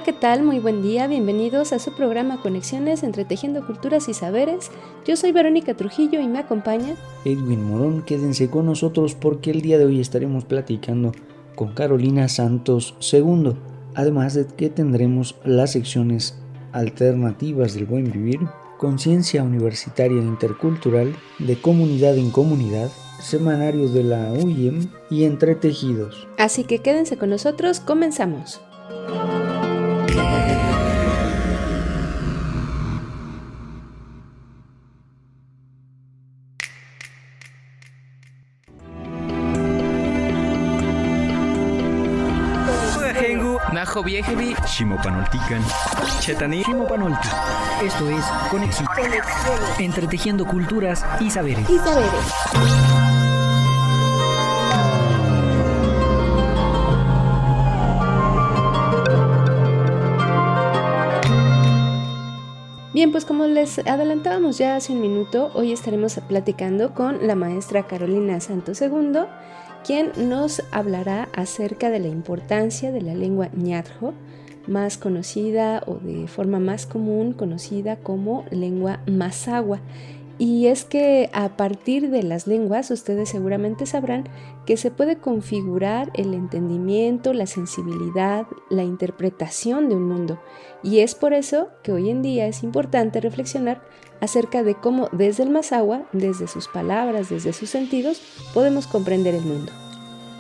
¿qué tal? Muy buen día, bienvenidos a su programa Conexiones Entretejiendo Culturas y Saberes. Yo soy Verónica Trujillo y me acompaña Edwin Morón. Quédense con nosotros porque el día de hoy estaremos platicando con Carolina Santos II, además de que tendremos las secciones alternativas del buen vivir, conciencia universitaria intercultural, de comunidad en comunidad, semanario de la UIEM y entretejidos. Así que quédense con nosotros, comenzamos. Najo Viejevi, Shimopanoltican, Chetani, Shimopanolti. Esto es Conexión. Entretejiendo culturas y saberes. Bien, pues como les adelantábamos ya hace un minuto, hoy estaremos platicando con la maestra Carolina Santos II, quien nos hablará acerca de la importancia de la lengua ñatjo, más conocida o de forma más común conocida como lengua mazahua. Y es que a partir de las lenguas, ustedes seguramente sabrán que se puede configurar el entendimiento, la sensibilidad, la interpretación de un mundo. Y es por eso que hoy en día es importante reflexionar acerca de cómo desde el mazahua, desde sus palabras, desde sus sentidos, podemos comprender el mundo.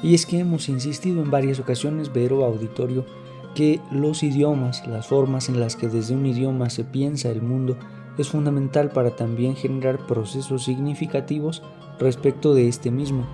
Y es que hemos insistido en varias ocasiones, Vero, auditorio, que los idiomas, las formas en las que desde un idioma se piensa el mundo, es fundamental para también generar procesos significativos respecto de este mismo.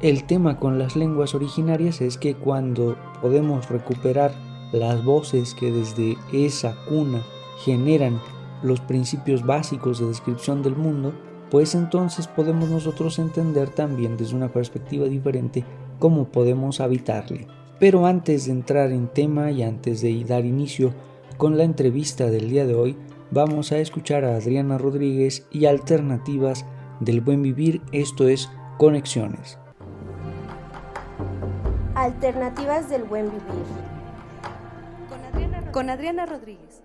El tema con las lenguas originarias es que cuando podemos recuperar las voces que desde esa cuna generan los principios básicos de descripción del mundo, pues entonces podemos nosotros entender también desde una perspectiva diferente cómo podemos habitarle. Pero antes de entrar en tema y antes de dar inicio con la entrevista del día de hoy, vamos a escuchar a Adriana Rodríguez y alternativas del buen vivir, esto es Conexiones. Alternativas del buen vivir. Con Adriana Rodríguez.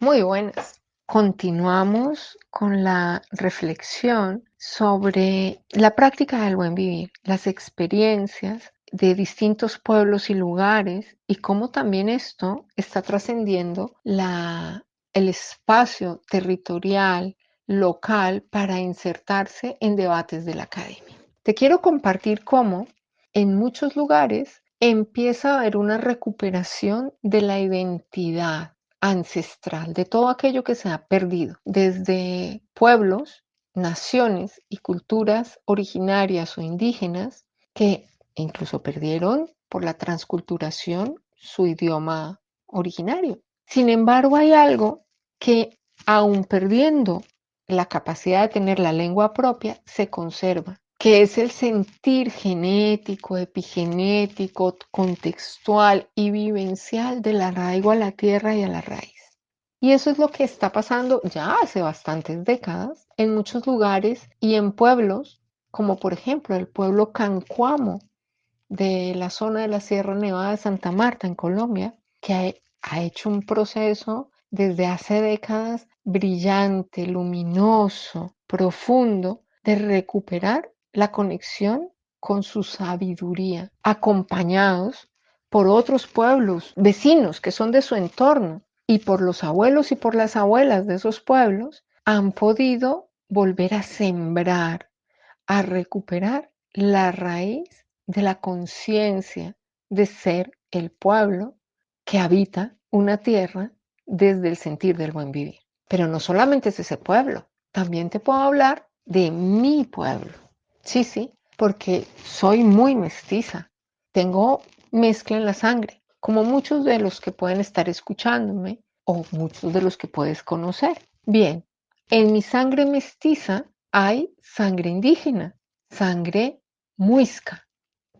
Muy buenas. Continuamos con la reflexión sobre la práctica del buen vivir, las experiencias de distintos pueblos y lugares y cómo también esto está trascendiendo el espacio territorial, local, para insertarse en debates de la academia. Te quiero compartir cómo en muchos lugares empieza a haber una recuperación de la identidad ancestral, de todo aquello que se ha perdido, desde pueblos, naciones y culturas originarias o indígenas que incluso perdieron por la transculturación su idioma originario. Sin embargo, hay algo que, aun perdiendo la capacidad de tener la lengua propia, se conserva, que es el sentir genético, epigenético, contextual y vivencial del arraigo a la tierra y a la raíz. Y eso es lo que está pasando ya hace bastantes décadas en muchos lugares y en pueblos, como por ejemplo el pueblo Cancuamo de la zona de la Sierra Nevada de Santa Marta en Colombia, que ha hecho un proceso desde hace décadas brillante, luminoso, profundo, de recuperar la conexión con su sabiduría, acompañados por otros pueblos vecinos que son de su entorno y por los abuelos y por las abuelas de esos pueblos, han podido volver a sembrar, a recuperar la raíz de la conciencia de ser el pueblo que habita una tierra desde el sentir del buen vivir. Pero no solamente es ese pueblo, también te puedo hablar de mi pueblo. Sí, porque soy muy mestiza, tengo mezcla en la sangre, como muchos de los que pueden estar escuchándome o muchos de los que puedes conocer. Bien, en mi sangre mestiza hay sangre indígena, sangre muisca,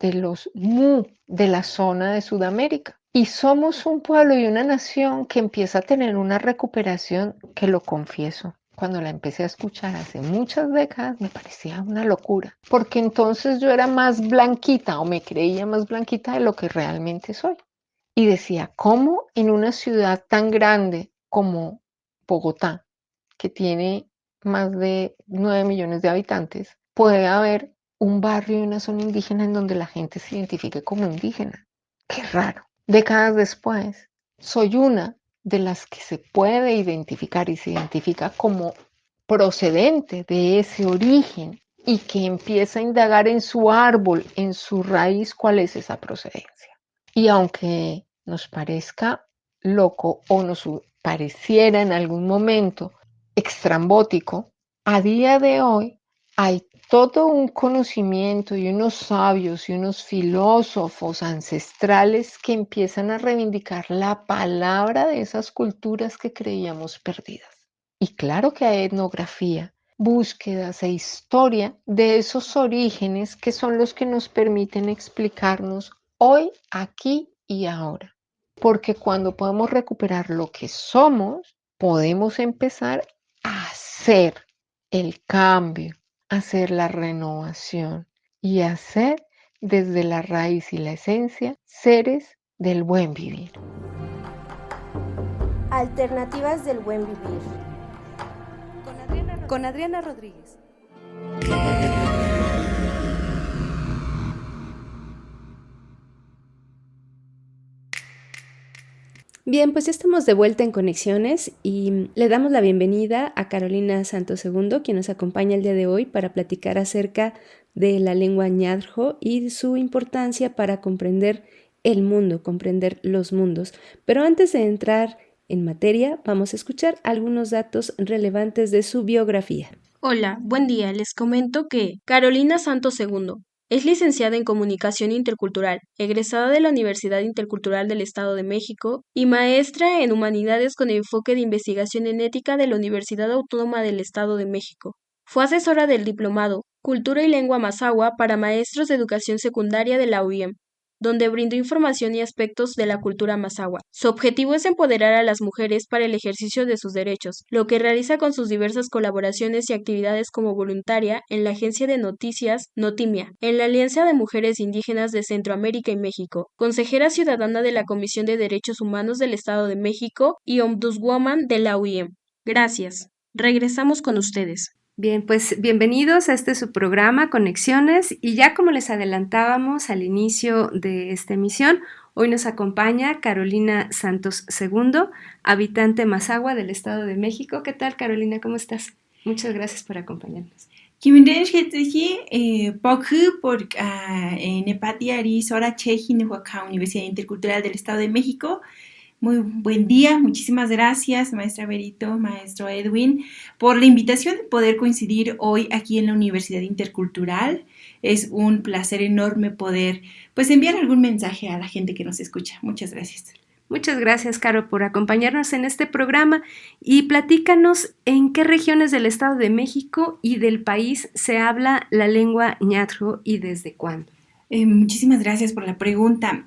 de los mu de la zona de Sudamérica. Y somos un pueblo y una nación que empieza a tener una recuperación que, lo confieso, cuando la empecé a escuchar hace muchas décadas me parecía una locura, porque entonces yo era más blanquita o me creía más blanquita de lo que realmente soy. Y decía, ¿cómo en una ciudad tan grande como Bogotá, que tiene más de 9 millones de habitantes, puede haber un barrio y una zona indígena en donde la gente se identifique como indígena? Qué raro. Décadas después, soy una de las que se puede identificar y se identifica como procedente de ese origen y que empieza a indagar en su árbol, en su raíz, cuál es esa procedencia. Y aunque nos parezca loco o nos pareciera en algún momento extrambótico, a día de hoy hay todo un conocimiento y unos sabios y unos filósofos ancestrales que empiezan a reivindicar la palabra de esas culturas que creíamos perdidas. Y claro que hay etnografía, búsquedas e historia de esos orígenes que son los que nos permiten explicarnos hoy, aquí y ahora. Porque cuando podemos recuperar lo que somos, podemos empezar a hacer el cambio, hacer la renovación y hacer desde la raíz y la esencia seres del buen vivir. Alternativas del buen vivir. Con Adriana Rodríguez. Bien, pues ya estamos de vuelta en Conexiones y le damos la bienvenida a Carolina Santos II, quien nos acompaña el día de hoy para platicar acerca de la lengua ñadro y su importancia para comprender el mundo, comprender los mundos. Pero antes de entrar en materia, vamos a escuchar algunos datos relevantes de su biografía. Hola, buen día. Les comento que Carolina Santos II es licenciada en Comunicación Intercultural, egresada de la Universidad Intercultural del Estado de México y maestra en Humanidades con enfoque de investigación en ética de la Universidad Autónoma del Estado de México. Fue asesora del diplomado Cultura y Lengua Mazahua para maestros de educación secundaria de la UIM, donde brindó información y aspectos de la cultura mazahua. Su objetivo es empoderar a las mujeres para el ejercicio de sus derechos, lo que realiza con sus diversas colaboraciones y actividades como voluntaria en la agencia de noticias Notimia, en la Alianza de Mujeres Indígenas de Centroamérica y México, consejera ciudadana de la Comisión de Derechos Humanos del Estado de México y Ombudswoman de la UIM. Gracias. Regresamos con ustedes. Bien, pues bienvenidos a su programa Conexiones y ya como les adelantábamos al inicio de esta emisión, hoy nos acompaña Carolina Santos II, habitante mazahua del Estado de México. ¿Qué tal, Carolina? ¿Cómo estás? Muchas gracias por acompañarnos. Universidad Intercultural del Estado de México. Muy buen día, muchísimas gracias, maestra Berito, maestro Edwin, por la invitación de poder coincidir hoy aquí en la Universidad Intercultural. Es un placer enorme poder enviar algún mensaje a la gente que nos escucha. Muchas gracias. Muchas gracias, Caro, por acompañarnos en este programa y platícanos en qué regiones del Estado de México y del país se habla la lengua ñadro y desde cuándo. Muchísimas gracias por la pregunta.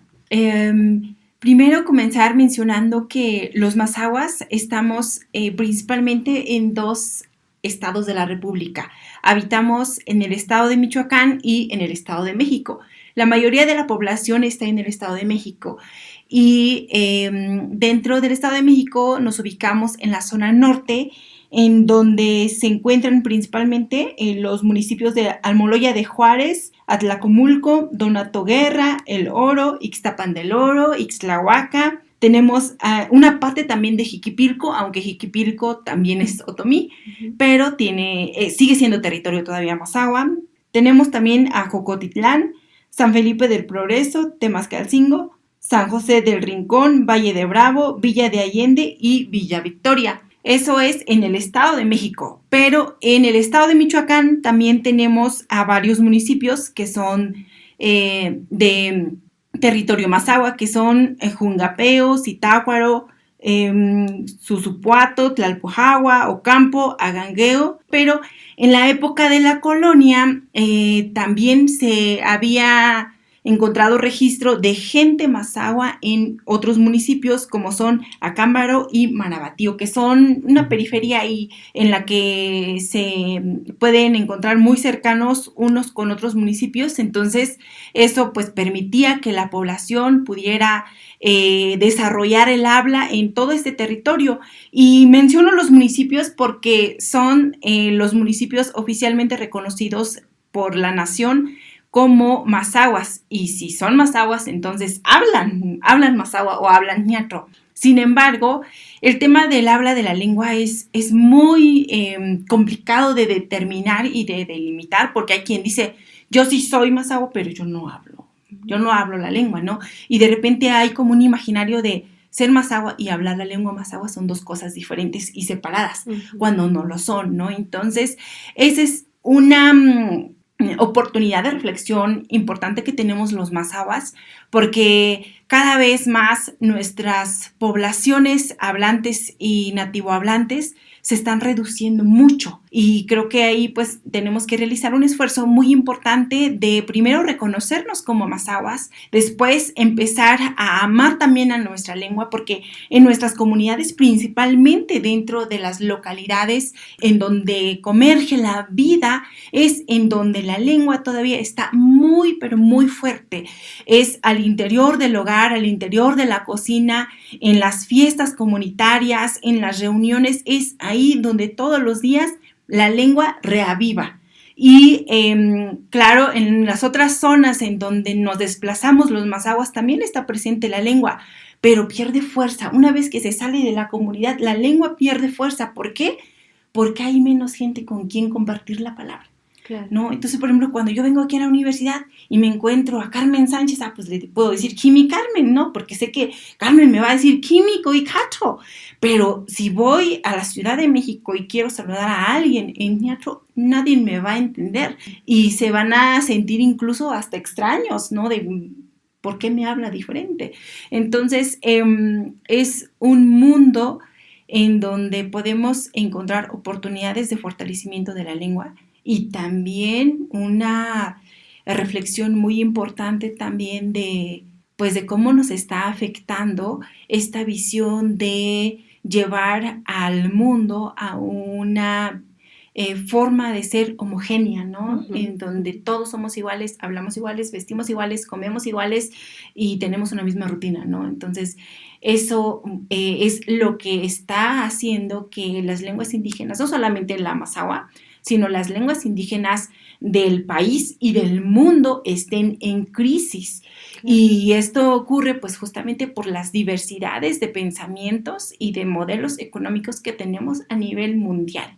Primero comenzar mencionando que los mazahuas estamos principalmente en 2 estados de la República. Habitamos en el estado de Michoacán y en el estado de México. La mayoría de la población está en el estado de México y dentro del estado de México nos ubicamos en la zona norte, en donde se encuentran principalmente los municipios de Almoloya de Juárez, Atlacomulco, Donato Guerra, El Oro, Ixtapan del Oro, Ixtlahuaca. Tenemos una parte también de Jiquipilco, aunque Jiquipilco también es otomí, pero sigue siendo territorio todavía mazahua. Tenemos también a Jocotitlán, San Felipe del Progreso, Temascalcingo, San José del Rincón, Valle de Bravo, Villa de Allende y Villa Victoria. Eso es en el Estado de México, pero en el Estado de Michoacán también tenemos a varios municipios que son de territorio mazahua, que son Jungapeo, Zitácuaro, Susupuato, Tlalpujahua, Ocampo, Agangueo, pero en la época de la colonia también se había encontrado registro de gente mazahua en otros municipios como son Acámbaro y Marabatío, que son una periferia ahí en la que se pueden encontrar muy cercanos unos con otros municipios. Entonces eso pues permitía que la población pudiera desarrollar el habla en todo este territorio. Y menciono los municipios porque son los municipios oficialmente reconocidos por la nación como mazahuas, y si son mazahuas entonces hablan mazahua o hablan ñatro. Sin embargo, el tema del habla de la lengua es muy complicado de determinar y de delimitar, porque hay quien dice, yo sí soy mazahua, pero yo no hablo la lengua, ¿no? Y de repente hay como un imaginario de ser mazahua y hablar la lengua mazahua son dos cosas diferentes y separadas, cuando no lo son, ¿no? Entonces, esa es una oportunidad de reflexión importante que tenemos los mazahuas, porque cada vez más nuestras poblaciones hablantes y nativohablantes se están reduciendo mucho, y creo que ahí pues tenemos que realizar un esfuerzo muy importante de primero reconocernos como mazahuas, después empezar a amar también a nuestra lengua, porque en nuestras comunidades, principalmente dentro de las localidades en donde converge la vida, es en donde la lengua todavía está muy, pero muy fuerte. Es al interior del hogar, al interior de la cocina, en las fiestas comunitarias, en las reuniones, es ahí donde todos los días la lengua reaviva. Y claro, en las otras zonas en donde nos desplazamos los mazahuas también está presente la lengua, pero pierde fuerza. Una vez que se sale de la comunidad, la lengua pierde fuerza. ¿Por qué? Porque hay menos gente con quien compartir la palabra. Claro. ¿No? Entonces, por ejemplo, cuando yo vengo aquí a la universidad y me encuentro a Carmen Sánchez, pues le puedo decir Kimi Carmen, ¿no? Porque sé que Carmen me va a decir químico y cacho. Pero si voy a la Ciudad de México y quiero saludar a alguien en ñatro, nadie me va a entender y se van a sentir incluso hasta extraños, ¿no? De ¿por qué me habla diferente? Entonces, es un mundo en donde podemos encontrar oportunidades de fortalecimiento de la lengua, y también una reflexión muy importante también de cómo nos está afectando esta visión de llevar al mundo a una forma de ser homogénea, ¿no? En donde todos somos iguales, hablamos iguales, vestimos iguales, comemos iguales y tenemos una misma rutina, ¿no? Entonces, eso es lo que está haciendo que las lenguas indígenas, no solamente la mazahua, sino las lenguas indígenas del país y del mundo estén en crisis. Y esto ocurre pues justamente por las diversidades de pensamientos y de modelos económicos que tenemos a nivel mundial.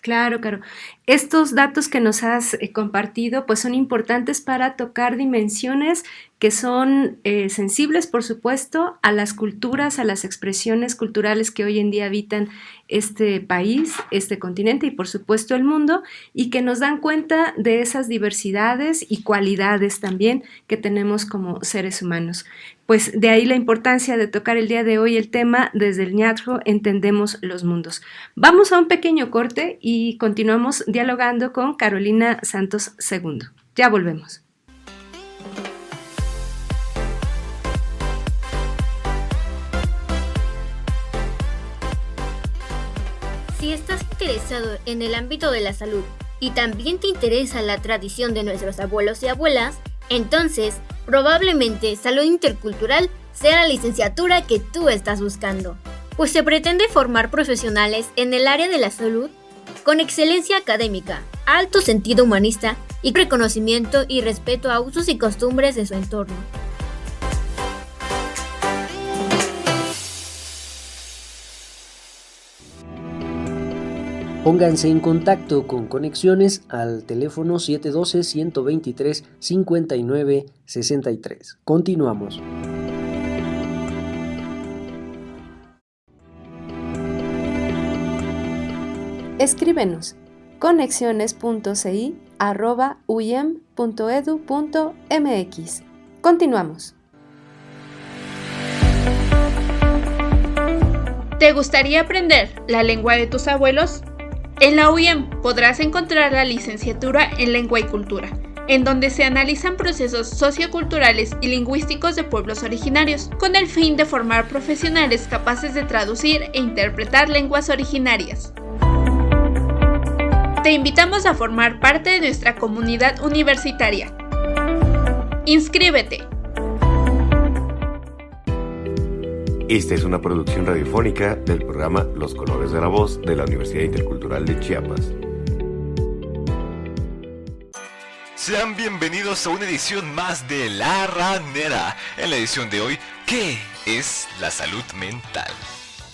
Claro, claro. Estos datos que nos has compartido pues son importantes para tocar dimensiones que son sensibles, por supuesto, a las culturas, a las expresiones culturales que hoy en día habitan este país, este continente y, por supuesto, el mundo, y que nos dan cuenta de esas diversidades y cualidades también que tenemos como seres humanos. Pues de ahí la importancia de tocar el día de hoy el tema desde el ñatro entendemos los mundos. Vamos a un pequeño corte y continuamos dialogando con Carolina Santos II. Ya volvemos. Si estás interesado en el ámbito de la salud y también te interesa la tradición de nuestros abuelos y abuelas, entonces probablemente Salud Intercultural sea la licenciatura que tú estás buscando, pues se pretende formar profesionales en el área de la salud con excelencia académica, alto sentido humanista y reconocimiento y respeto a usos y costumbres de su entorno. Pónganse en contacto con Conexiones al teléfono 712-123-5963. Continuamos. Escríbenos conexiones.ci@uyem.edu.mx. Continuamos. ¿Te gustaría aprender la lengua de tus abuelos? En la UIEM podrás encontrar la licenciatura en Lengua y Cultura, en donde se analizan procesos socioculturales y lingüísticos de pueblos originarios, con el fin de formar profesionales capaces de traducir e interpretar lenguas originarias. Te invitamos a formar parte de nuestra comunidad universitaria. ¡Inscríbete! Esta es una producción radiofónica del programa Los Colores de la Voz de la Universidad Intercultural de Chiapas. Sean bienvenidos a una edición más de La Ranera. En la edición de hoy, ¿qué es la salud mental?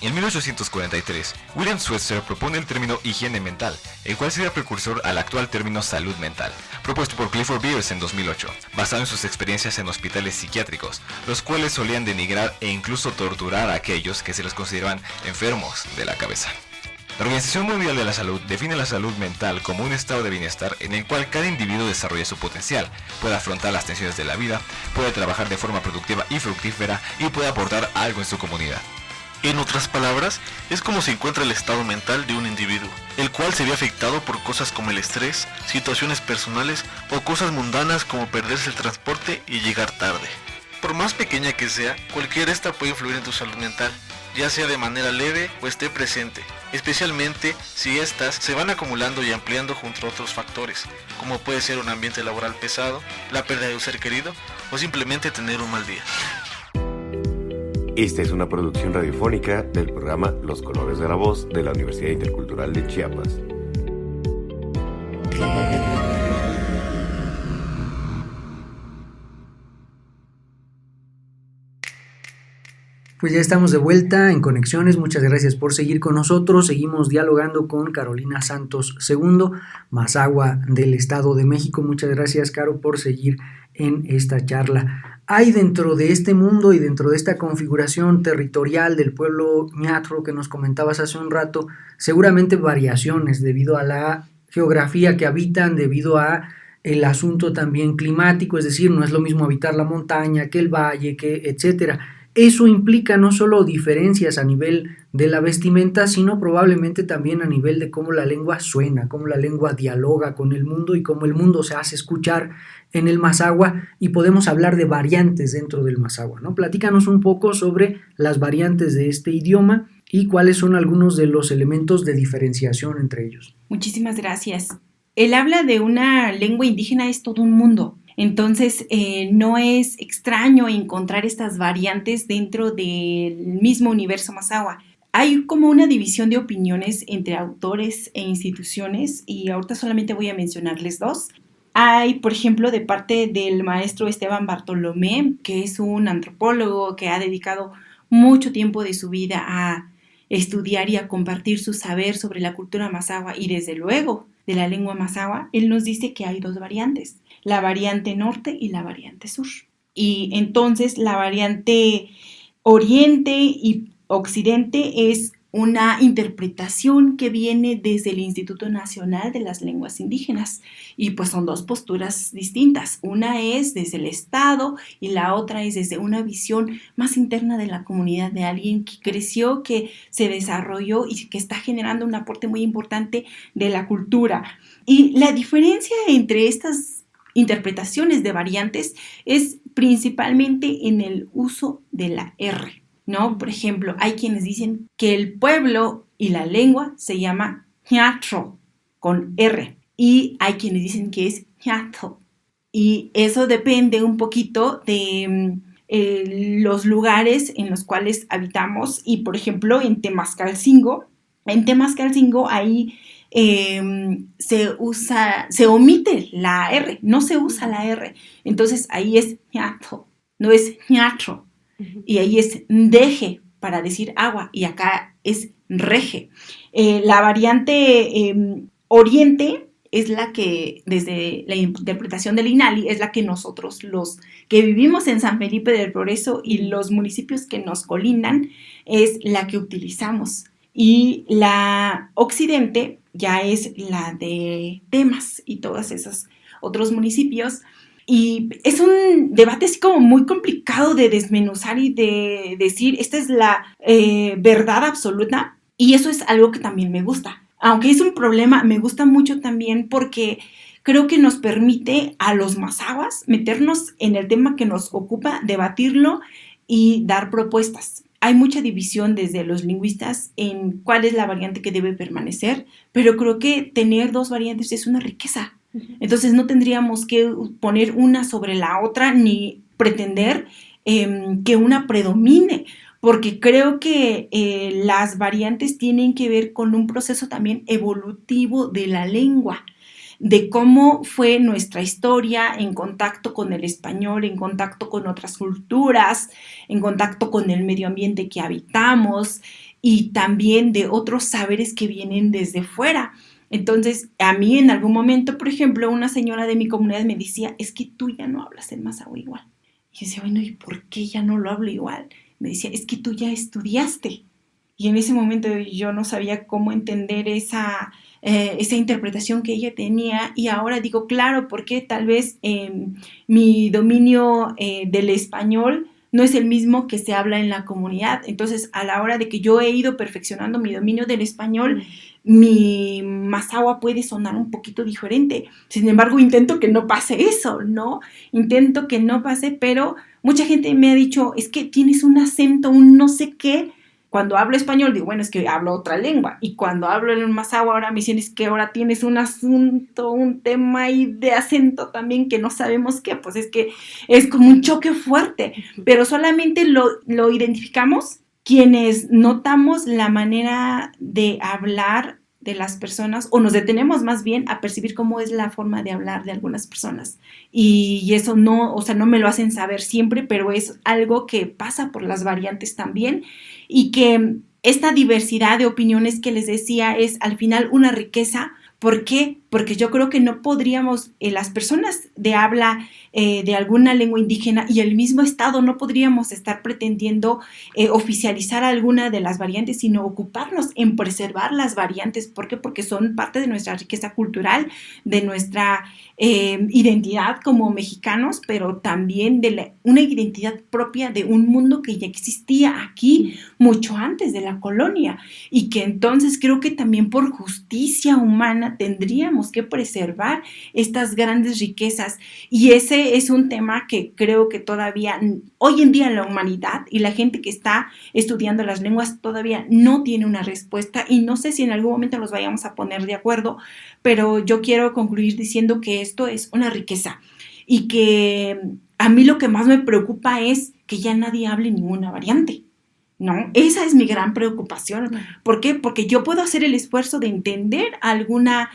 En 1843, William Switzer propone el término higiene mental, el cual sería precursor al actual término salud mental, propuesto por Clifford Beers en 2008, basado en sus experiencias en hospitales psiquiátricos, los cuales solían denigrar e incluso torturar a aquellos que se les consideraban enfermos de la cabeza. La Organización Mundial de la Salud define la salud mental como un estado de bienestar en el cual cada individuo desarrolla su potencial, puede afrontar las tensiones de la vida, puede trabajar de forma productiva y fructífera y puede aportar algo en su comunidad. En otras palabras, es como se encuentra el estado mental de un individuo, el cual se ve afectado por cosas como el estrés, situaciones personales o cosas mundanas como perderse el transporte y llegar tarde. Por más pequeña que sea, cualquier esta puede influir en tu salud mental, ya sea de manera leve o esté presente, especialmente si estas se van acumulando y ampliando junto a otros factores, como puede ser un ambiente laboral pesado, la pérdida de un ser querido o simplemente tener un mal día. Esta es una producción radiofónica del programa Los Colores de la Voz de la Universidad Intercultural de Chiapas. Pues ya estamos de vuelta en Conexiones, muchas gracias por seguir con nosotros. Seguimos dialogando con Carolina Santos II, Mazahua del Estado de México. Muchas gracias, Caro, por seguir en esta charla. Hay dentro de este mundo y dentro de esta configuración territorial del pueblo ñatro que nos comentabas hace un rato, seguramente variaciones debido a la geografía que habitan, debido a el asunto también climático, es decir, no es lo mismo habitar la montaña que el valle, que etcétera. Eso implica no solo diferencias a nivel de la vestimenta, sino probablemente también a nivel de cómo la lengua suena, cómo la lengua dialoga con el mundo y cómo el mundo se hace escuchar en el Mazahua, y podemos hablar de variantes dentro del Mazahua, ¿no? Platícanos un poco sobre las variantes de este idioma y cuáles son algunos de los elementos de diferenciación entre ellos. Muchísimas gracias. El habla de una lengua indígena es todo un mundo. Entonces, no es extraño encontrar estas variantes dentro del mismo universo Mazahua. Hay como una división de opiniones entre autores e instituciones y ahorita solamente voy a mencionarles dos. Hay, por ejemplo, de parte del maestro Esteban Bartolomé, que es un antropólogo que ha dedicado mucho tiempo de su vida a estudiar y a compartir su saber sobre la cultura Mazahua y desde luego de la lengua Mazahua. Él nos dice que hay dos variantes, la variante norte y la variante sur. Y entonces la variante oriente y occidente es una interpretación que viene desde el Instituto Nacional de las Lenguas Indígenas y pues son dos posturas distintas. Una es desde el Estado y la otra es desde una visión más interna de la comunidad, de alguien que creció, que se desarrolló y que está generando un aporte muy importante de la cultura. Y la diferencia entre estas interpretaciones de variantes es principalmente en el uso de la R, ¿no? Por ejemplo, hay quienes dicen que el pueblo y la lengua se llama ñatro con R y hay quienes dicen que es ñatl. Y eso depende un poquito de los lugares en los cuales habitamos y, por ejemplo, en Temascalcingo ahí se omite la R, no se usa la R. Entonces ahí es ñatl, no es ñatro. Y ahí es deje para decir agua y acá es reje. La variante oriente es la que, desde la interpretación del INALI, es la que nosotros, los que vivimos en San Felipe del Progreso y los municipios que nos colindan, es la que utilizamos. Y la occidente ya es la de Temas y todos esos otros municipios. Y es un debate así como muy complicado de desmenuzar y de decir, esta es la verdad absoluta. Y eso es algo que también me gusta. Aunque es un problema, me gusta mucho también porque creo que nos permite a los mazahuas meternos en el tema que nos ocupa, debatirlo y dar propuestas. Hay mucha división desde los lingüistas en cuál es la variante que debe permanecer, pero creo que tener dos variantes es una riqueza. Entonces no tendríamos que poner una sobre la otra ni pretender que una predomine, porque creo que las variantes tienen que ver con un proceso también evolutivo de la lengua, de cómo fue nuestra historia en contacto con el español, en contacto con otras culturas, en contacto con el medio ambiente que habitamos y también de otros saberes que vienen desde fuera. Entonces, a mí en algún momento, por ejemplo, una señora de mi comunidad me decía, es que tú ya no hablas el mazahua igual. Y yo decía, bueno, ¿y por qué ya no lo hablo igual? Me decía, es que tú ya estudiaste. Y en ese momento yo no sabía cómo entender esa interpretación que ella tenía, y ahora digo, claro, porque tal vez mi dominio del español no es el mismo que se habla en la comunidad. Entonces, a la hora de que yo he ido perfeccionando mi dominio del español, mi mazahua puede sonar un poquito diferente. Sin embargo, intento que no pase eso, ¿no? Intento que no pase, pero mucha gente me ha dicho, es que tienes un acento, un no sé qué. Cuando hablo español, digo, bueno, es que hablo otra lengua. Y cuando hablo en mazahua, ahora me dicen, es que ahora tienes un asunto, un tema ahí de acento también que no sabemos qué. Pues es que es como un choque fuerte. Pero solamente lo identificamos quienes notamos la manera de hablar de las personas, o nos detenemos más bien a percibir cómo es la forma de hablar de algunas personas. Y eso no, o sea, no me lo hacen saber siempre, pero es algo que pasa por las variantes también, y que esta diversidad de opiniones que les decía es al final una riqueza. ¿Por qué? Porque yo creo que no podríamos, las personas de habla de alguna lengua indígena y el mismo Estado, no podríamos estar pretendiendo oficializar alguna de las variantes, sino ocuparnos en preservar las variantes. ¿Por qué? Porque son parte de nuestra riqueza cultural, de nuestra identidad como mexicanos, pero también de una identidad propia de un mundo que ya existía aquí mucho antes de la colonia, y que entonces creo que también por justicia humana tendríamos que preservar estas grandes riquezas. Y ese es un tema que creo que todavía hoy en día la humanidad y la gente que está estudiando las lenguas todavía no tiene una respuesta, y no sé si en algún momento nos vayamos a poner de acuerdo, pero yo quiero concluir diciendo que esto es una riqueza, y que a mí lo que más me preocupa es que ya nadie hable ninguna variante, ¿no? Esa es mi gran preocupación. ¿Por qué? Porque yo puedo hacer el esfuerzo de entender a alguna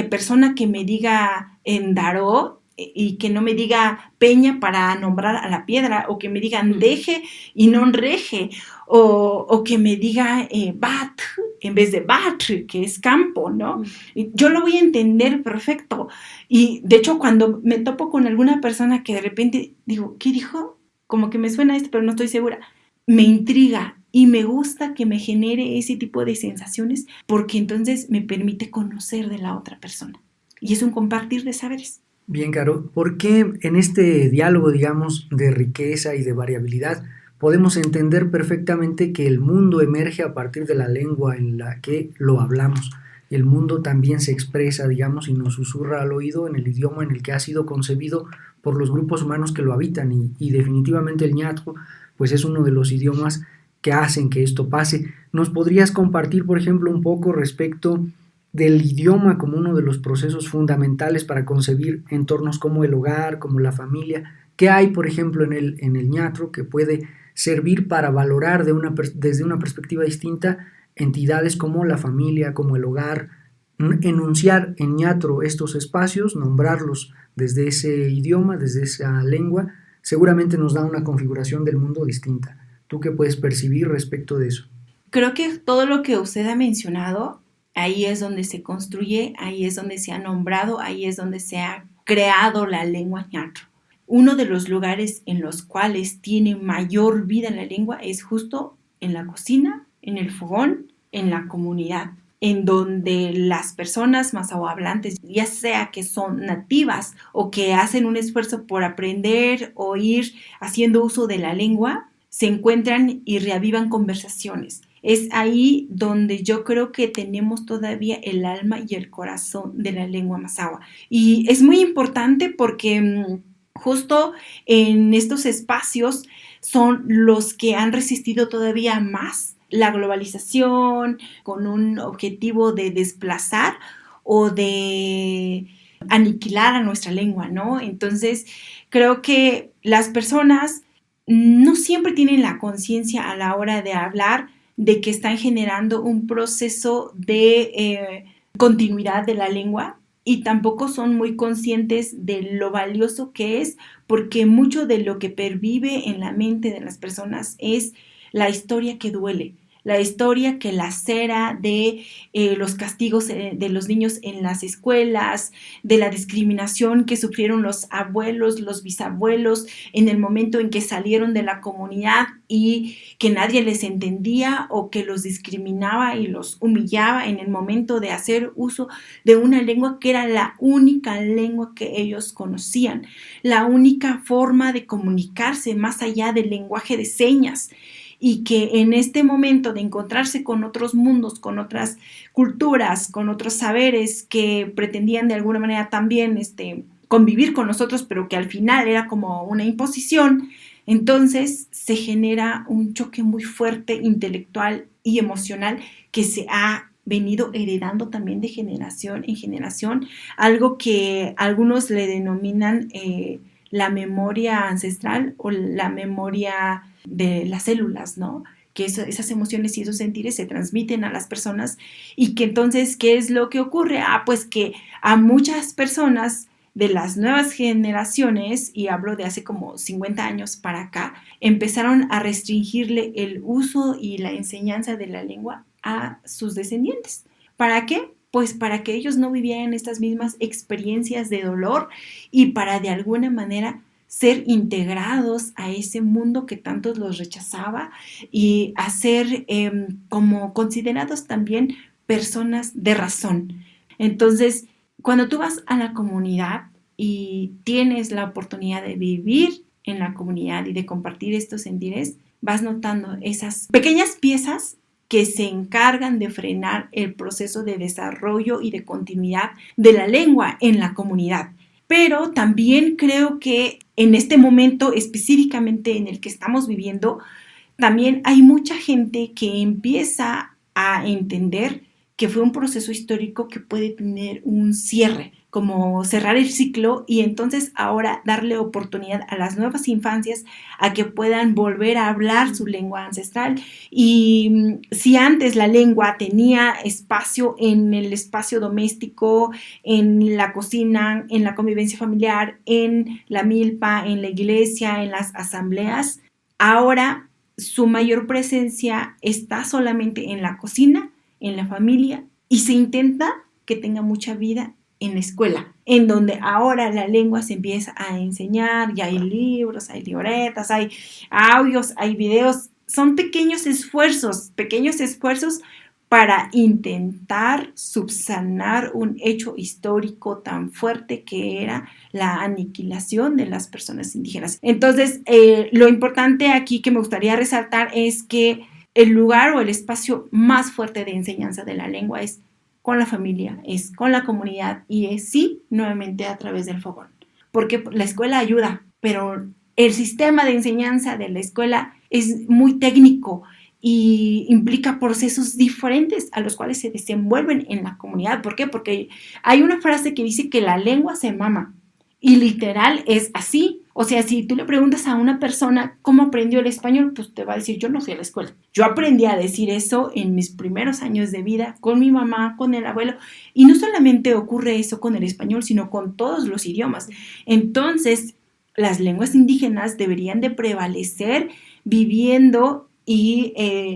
persona que me diga en Daró y que no me diga peña para nombrar a la piedra, o que me digan deje y no reje, o que me diga bat en vez de bat, que es campo, ¿no? Yo lo voy a entender perfecto. Y de hecho, cuando me topo con alguna persona que de repente digo, ¿qué dijo? Como que me suena esto, pero no estoy segura. Me intriga y me gusta que me genere ese tipo de sensaciones, porque entonces me permite conocer de la otra persona. Y es un compartir de saberes. Bien, Caro, ¿por qué en este diálogo, digamos, de riqueza y de variabilidad, podemos entender perfectamente que el mundo emerge a partir de la lengua en la que lo hablamos? El mundo también se expresa, digamos, y nos susurra al oído en el idioma en el que ha sido concebido por los grupos humanos que lo habitan, y definitivamente el ñatro pues es uno de los idiomas que hacen que esto pase. ¿Nos podrías compartir, por ejemplo, un poco respecto del idioma como uno de los procesos fundamentales para concebir entornos como el hogar, como la familia? ¿Qué hay, por ejemplo, en el ñatro que puede servir para valorar desde una perspectiva distinta entidades como la familia, como el hogar? Enunciar en ñatro estos espacios, nombrarlos desde ese idioma, desde esa lengua, seguramente nos da una configuración del mundo distinta. ¿Tú qué puedes percibir respecto de eso? Creo que todo lo que usted ha mencionado, ahí es donde se construye, ahí es donde se ha nombrado, ahí es donde se ha creado la lengua ñatro. Uno de los lugares en los cuales tiene mayor vida en la lengua es justo en la cocina, en el fogón, en la comunidad, en donde las personas mazahuahablantes, ya sea que son nativas o que hacen un esfuerzo por aprender o ir haciendo uso de la lengua, se encuentran y reavivan conversaciones. Es ahí donde yo creo que tenemos todavía el alma y el corazón de la lengua mazahua. Y es muy importante porque justo en estos espacios son los que han resistido todavía más la globalización con un objetivo de desplazar o de aniquilar a nuestra lengua, ¿no? Entonces, creo que las personas no siempre tienen la conciencia a la hora de hablar de que están generando un proceso de continuidad de la lengua y tampoco son muy conscientes de lo valioso que es, porque mucho de lo que pervive en la mente de las personas es la historia que duele, la historia que lacera de los castigos de los niños en las escuelas, de la discriminación que sufrieron los abuelos, los bisabuelos en el momento en que salieron de la comunidad y que nadie les entendía o que los discriminaba y los humillaba en el momento de hacer uso de una lengua que era la única lengua que ellos conocían, la única forma de comunicarse más allá del lenguaje de señas. Y que en este momento de encontrarse con otros mundos, con otras culturas, con otros saberes que pretendían de alguna manera también convivir con nosotros, pero que al final era como una imposición, entonces se genera un choque muy fuerte intelectual y emocional que se ha venido heredando también de generación en generación, algo que algunos le denominan la memoria ancestral o la memoria de las células, ¿no? Que esas emociones y esos sentires se transmiten a las personas y que entonces, ¿qué es lo que ocurre? Pues que a muchas personas de las nuevas generaciones, y hablo de hace como 50 años para acá, empezaron a restringirle el uso y la enseñanza de la lengua a sus descendientes. ¿Para qué? Pues para que ellos no vivieran estas mismas experiencias de dolor y para de alguna manera ser integrados a ese mundo que tantos los rechazaba y a ser como considerados también personas de razón. Entonces, cuando tú vas a la comunidad y tienes la oportunidad de vivir en la comunidad y de compartir estos sentires, vas notando esas pequeñas piezas que se encargan de frenar el proceso de desarrollo y de continuidad de la lengua en la comunidad. Pero también creo que en este momento específicamente en el que estamos viviendo, también hay mucha gente que empieza a entender que fue un proceso histórico que puede tener un cierre, como cerrar el ciclo y entonces ahora darle oportunidad a las nuevas infancias a que puedan volver a hablar su lengua ancestral. Y si antes la lengua tenía espacio en el espacio doméstico, en la cocina, en la convivencia familiar, en la milpa, en la iglesia, en las asambleas, ahora su mayor presencia está solamente en la cocina, en la familia, y se intenta que tenga mucha vida en la escuela, en donde ahora la lengua se empieza a enseñar, ya hay libros, hay libretas, hay audios, hay videos, son pequeños esfuerzos para intentar subsanar un hecho histórico tan fuerte que era la aniquilación de las personas indígenas. Entonces, lo importante aquí que me gustaría resaltar es que el lugar o el espacio más fuerte de enseñanza de la lengua es con la familia, es con la comunidad y es sí, nuevamente a través del fogón. Porque la escuela ayuda, pero el sistema de enseñanza de la escuela es muy técnico y implica procesos diferentes a los cuales se desenvuelven en la comunidad. ¿Por qué? Porque hay una frase que dice que la lengua se mama y literal es así. O sea, si tú le preguntas a una persona cómo aprendió el español, pues te va a decir, yo no fui a la escuela. Yo aprendí a decir eso en mis primeros años de vida, con mi mamá, con el abuelo. Y no solamente ocurre eso con el español, sino con todos los idiomas. Entonces, las lenguas indígenas deberían de prevalecer viviendo y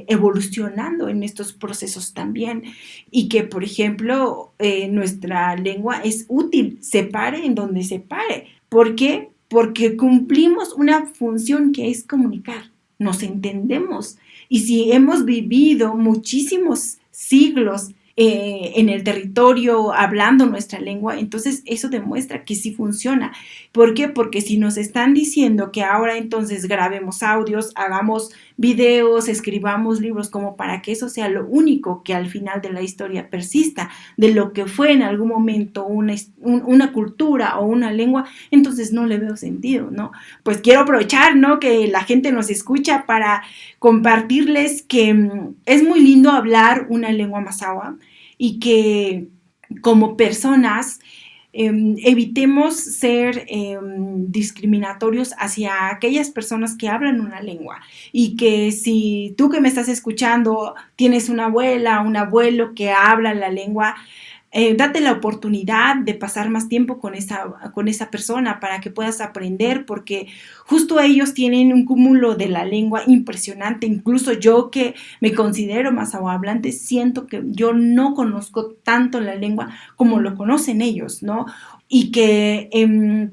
evolucionando en estos procesos también. Y que, por ejemplo, nuestra lengua es útil, se pare en donde se pare. ¿Por qué? Porque cumplimos una función que es comunicar, nos entendemos. Y si hemos vivido muchísimos siglos en el territorio hablando nuestra lengua, entonces eso demuestra que sí funciona. ¿Por qué? Porque si nos están diciendo que ahora entonces grabemos audios, hagamos videos, escribamos libros, como para que eso sea lo único que al final de la historia persista, de lo que fue en algún momento una cultura o una lengua, entonces no le veo sentido, ¿no? Pues quiero aprovechar, ¿no?, que la gente nos escucha para compartirles que es muy lindo hablar una lengua mazahua y que como personas evitemos ser discriminatorios hacia aquellas personas que hablan una lengua, y que si tú que me estás escuchando tienes una abuela, un abuelo que habla la lengua, date la oportunidad de pasar más tiempo con esa persona para que puedas aprender, porque justo ellos tienen un cúmulo de la lengua impresionante. Incluso yo, que me considero mazahua hablante, siento que yo no conozco tanto la lengua como lo conocen ellos, ¿no? Y que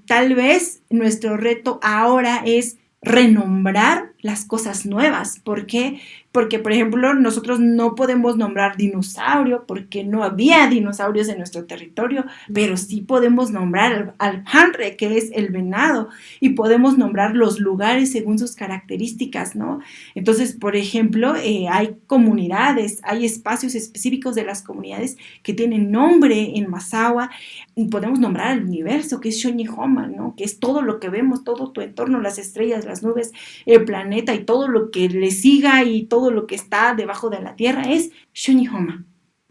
tal vez nuestro reto ahora es renombrar las cosas nuevas. ¿Por qué? Porque, por ejemplo, nosotros no podemos nombrar dinosaurio porque no había dinosaurios en nuestro territorio, pero sí podemos nombrar al panre, que es el venado, y podemos nombrar los lugares según sus características, ¿no? Entonces, por ejemplo, hay comunidades, hay espacios específicos de las comunidades que tienen nombre en mazahua, y podemos nombrar el universo, que es Xoñihoma, ¿no?, que es todo lo que vemos, todo tu entorno, las estrellas, las nubes, el planeta y todo lo que le siga y todo lo que está debajo de la tierra es Xoñihoma.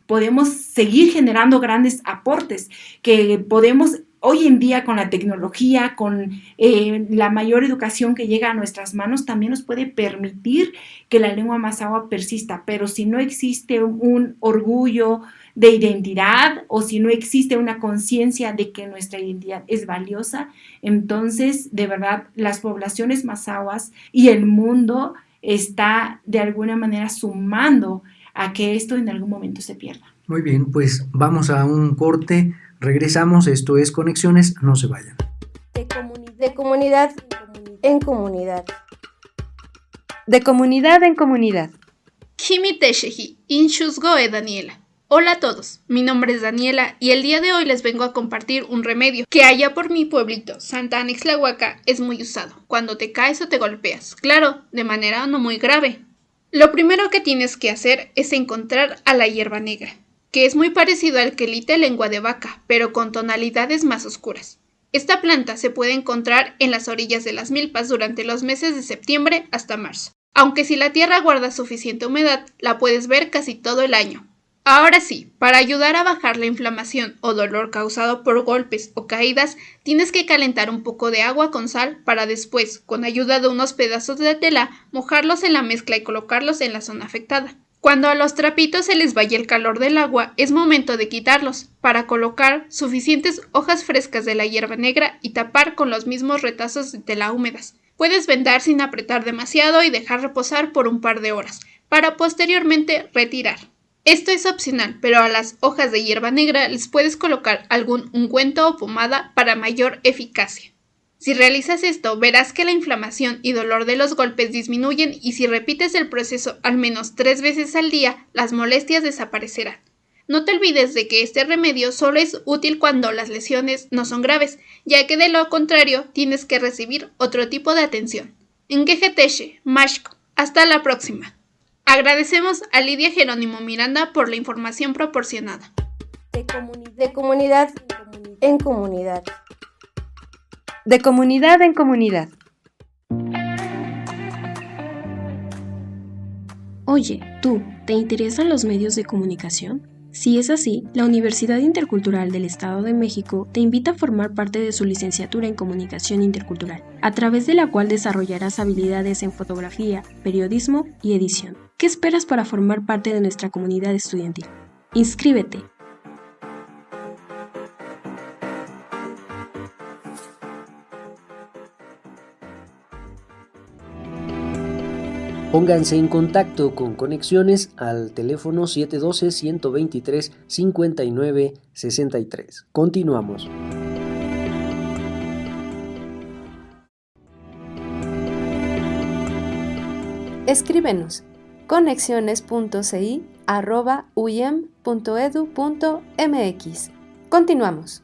Podemos seguir generando grandes aportes que podemos hoy en día, con la tecnología, con la mayor educación que llega a nuestras manos, también nos puede permitir que la lengua mazahua persista. Pero si no existe un orgullo de identidad, o si no existe una conciencia de que nuestra identidad es valiosa, entonces de verdad las poblaciones mazahuas y el mundo está de alguna manera sumando a que esto en algún momento se pierda. Muy bien, pues vamos a un corte, regresamos, esto es Conexiones, no se vayan. De comunidad en comunidad. De comunidad en comunidad. Kimi Teshehi, Inshusgoe Daniela. Hola a todos, mi nombre es Daniela y el día de hoy les vengo a compartir un remedio que allá por mi pueblito, Santa Anixtlahuaca, es muy usado cuando te caes o te golpeas, claro, de manera no muy grave. Lo primero que tienes que hacer es encontrar a la hierba negra, que es muy parecido al quelite lengua de vaca, pero con tonalidades más oscuras. Esta planta se puede encontrar en las orillas de las milpas durante los meses de septiembre hasta marzo, aunque si la tierra guarda suficiente humedad, la puedes ver casi todo el año. Ahora sí, para ayudar a bajar la inflamación o dolor causado por golpes o caídas, tienes que calentar un poco de agua con sal para después, con ayuda de unos pedazos de tela, mojarlos en la mezcla y colocarlos en la zona afectada. Cuando a los trapitos se les vaya el calor del agua, es momento de quitarlos, para colocar suficientes hojas frescas de la hierba negra y tapar con los mismos retazos de tela húmedas. Puedes vendar sin apretar demasiado y dejar reposar por un par de horas, para posteriormente retirar. Esto es opcional, pero a las hojas de hierba negra les puedes colocar algún ungüento o pomada para mayor eficacia. Si realizas esto, verás que la inflamación y dolor de los golpes disminuyen, y si repites el proceso al menos 3 veces al día, las molestias desaparecerán. No te olvides de que este remedio solo es útil cuando las lesiones no son graves, ya que de lo contrario tienes que recibir otro tipo de atención. Ngejeteshe, Mashko. Hasta la próxima. Agradecemos a Lidia Jerónimo Miranda por la información proporcionada. De comunidad en comunidad. De comunidad en comunidad. Oye, tú, ¿te interesan los medios de comunicación? Si es así, la Universidad Intercultural del Estado de México te invita a formar parte de su licenciatura en Comunicación Intercultural, a través de la cual desarrollarás habilidades en fotografía, periodismo y edición. ¿Qué esperas para formar parte de nuestra comunidad estudiantil? ¡Inscríbete! Pónganse en contacto con Conexiones al teléfono 712-123-5963. Continuamos. Escríbenos conexiones.ci@uyem.edu.mx. Continuamos.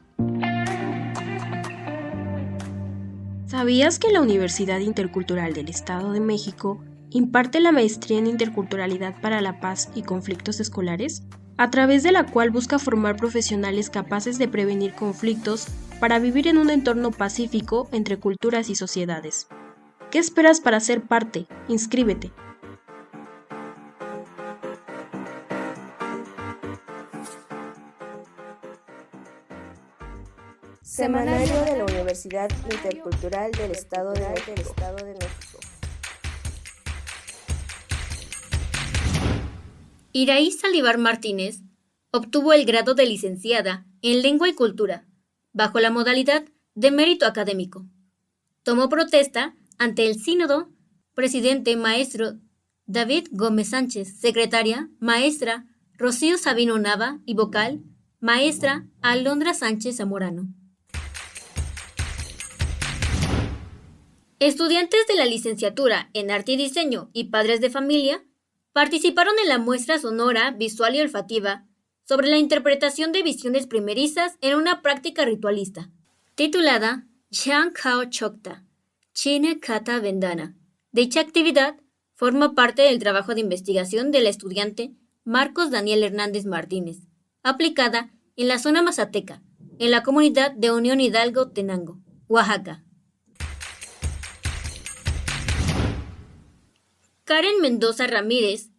¿Sabías que la Universidad Intercultural del Estado de México imparte la maestría en interculturalidad para la paz y conflictos escolares, a través de la cual busca formar profesionales capaces de prevenir conflictos para vivir en un entorno pacífico entre culturas y sociedades. ¿Qué esperas para ser parte? Inscríbete. Semanario de la Universidad Intercultural del Estado de México. Iraí Salivar Martínez obtuvo el grado de licenciada en Lengua y Cultura, bajo la modalidad de mérito académico. Tomó protesta ante el sínodo, presidente maestro David Gómez Sánchez, secretaria maestra Rocío Sabino Nava y vocal maestra Alondra Sánchez Zamorano. Estudiantes de la licenciatura en Arte y Diseño y padres de familia participaron en la muestra sonora, visual y olfativa sobre la interpretación de visiones primerizas en una práctica ritualista, titulada Jan Khao Chokta, Chine Kata Vendana. Dicha actividad forma parte del trabajo de investigación del estudiante Marcos Daniel Hernández Martínez, aplicada en la zona mazateca, en la comunidad de Unión Hidalgo, Tenango, Oaxaca. Karen Mendoza Ramírez,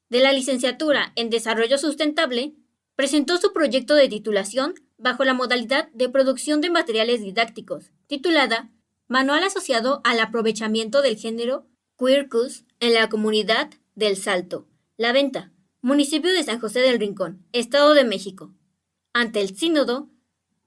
de la licenciatura en Desarrollo Sustentable, presentó su proyecto de titulación bajo la modalidad de producción de materiales didácticos, titulada Manual asociado al aprovechamiento del género Queercus en la comunidad del Salto, La Venta, municipio de San José del Rincón, Estado de México. Ante el sínodo,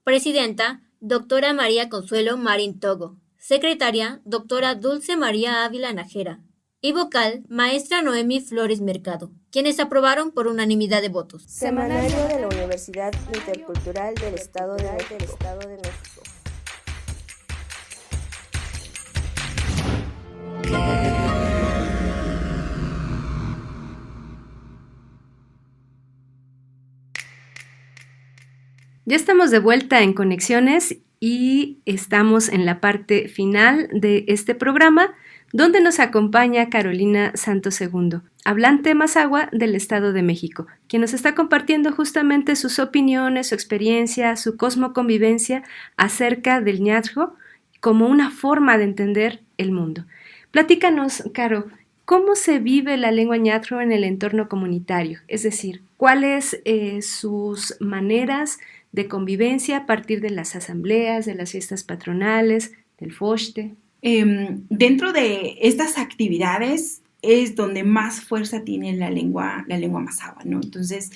presidenta, doctora María Consuelo Marín Togo, secretaria, doctora Dulce María Ávila Nájera, y vocal, maestra Noemi Flores Mercado, quienes aprobaron por unanimidad de votos. Semanario de la Universidad Intercultural del Estado de México. Ya estamos de vuelta en Conexiones y estamos en la parte final de este programa, donde nos acompaña Carolina Santos II, hablante mazahua del Estado de México, quien nos está compartiendo justamente sus opiniones, su experiencia, su cosmoconvivencia acerca del ñatjo como una forma de entender el mundo. Platícanos, Caro, ¿cómo se vive la lengua ñatjo en el entorno comunitario? Es decir, ¿cuáles sus maneras de convivencia a partir de las asambleas, de las fiestas patronales, del fochte? Dentro de estas actividades es donde más fuerza tiene la lengua mazahua, ¿no? Entonces,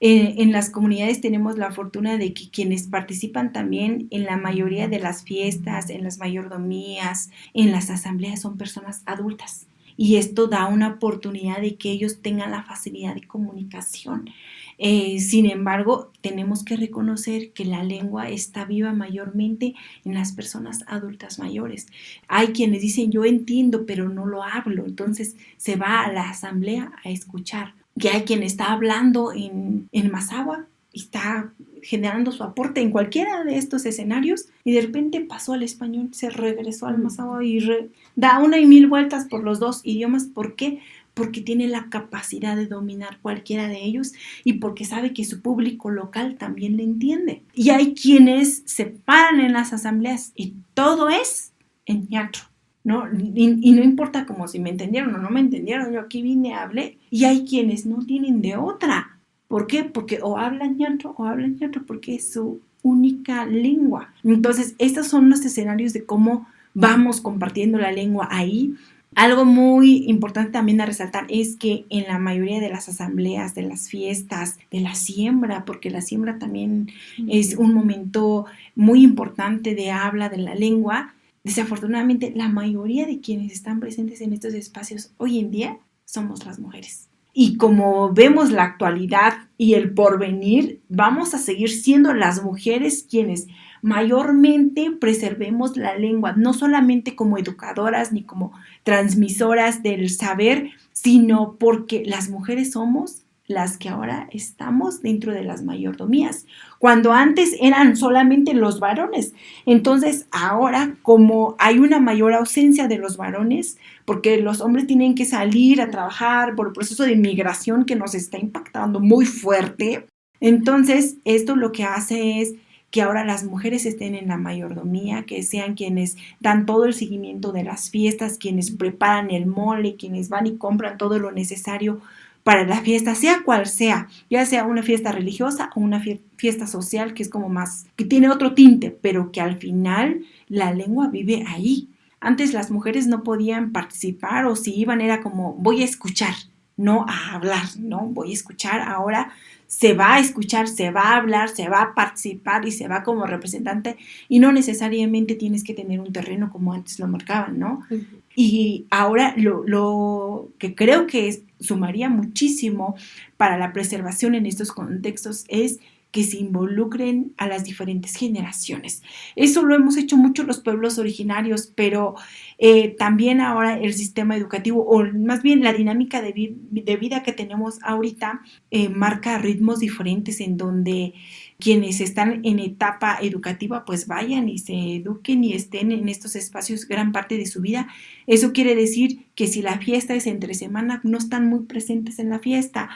en las comunidades tenemos la fortuna de que quienes participan también en la mayoría de las fiestas, en las mayordomías, en las asambleas son personas adultas. Y esto da una oportunidad de que ellos tengan la facilidad de comunicación. Sin embargo, tenemos que reconocer que la lengua está viva mayormente en las personas adultas mayores. Hay quienes dicen, yo entiendo, pero no lo hablo. Entonces se va a la asamblea a escuchar. Y hay quien está hablando en mazahua y está generando su aporte en cualquiera de estos escenarios y de repente pasó al español, se regresó al mazahua y da 1,000 vueltas por los dos idiomas. ¿Por qué? Porque tiene la capacidad de dominar cualquiera de ellos y porque sabe que su público local también le entiende. Y hay quienes se paran en las asambleas y todo es en ñatjo, ¿no? Y no importa como si me entendieron o no me entendieron, yo aquí vine, hablé. Y hay quienes no tienen de otra. ¿Por qué? Porque o hablan ñatjo porque es su única lengua. Entonces, estos son los escenarios de cómo vamos compartiendo la lengua ahí. Algo muy importante también a resaltar es que en la mayoría de las asambleas, de las fiestas, de la siembra, porque la siembra también es un momento muy importante de habla de la lengua, desafortunadamente la mayoría de quienes están presentes en estos espacios hoy en día somos las mujeres. Y como vemos la actualidad y el porvenir, vamos a seguir siendo las mujeres quienes mayormente preservemos la lengua, no solamente como educadoras ni como transmisoras del saber, sino porque las mujeres somos las que ahora estamos dentro de las mayordomías, cuando antes eran solamente los varones. Entonces ahora, como hay una mayor ausencia de los varones, porque los hombres tienen que salir a trabajar por el proceso de migración que nos está impactando muy fuerte, entonces esto lo que hace es que ahora las mujeres estén en la mayordomía, que sean quienes dan todo el seguimiento de las fiestas, quienes preparan el mole, quienes van y compran todo lo necesario para la fiesta, sea cual sea, ya sea una fiesta religiosa o una fiesta social, que es como más, que tiene otro tinte, pero que al final la lengua vive ahí. Antes las mujeres no podían participar, o si iban era como voy a escuchar, no a hablar, ¿no? Voy a escuchar. Ahora se va a escuchar, se va a hablar, se va a participar y se va como representante, y no necesariamente tienes que tener un terreno como antes lo marcaban, ¿no? Uh-huh. Y ahora lo que creo que sumaría muchísimo para la preservación en estos contextos es que se involucren a las diferentes generaciones. Eso lo hemos hecho mucho los pueblos originarios, pero también ahora el sistema educativo, o más bien la dinámica de vida que tenemos ahorita, marca ritmos diferentes en donde quienes están en etapa educativa pues vayan y se eduquen y estén en estos espacios gran parte de su vida. Eso quiere decir que si la fiesta es entre semana, no están muy presentes en la fiesta.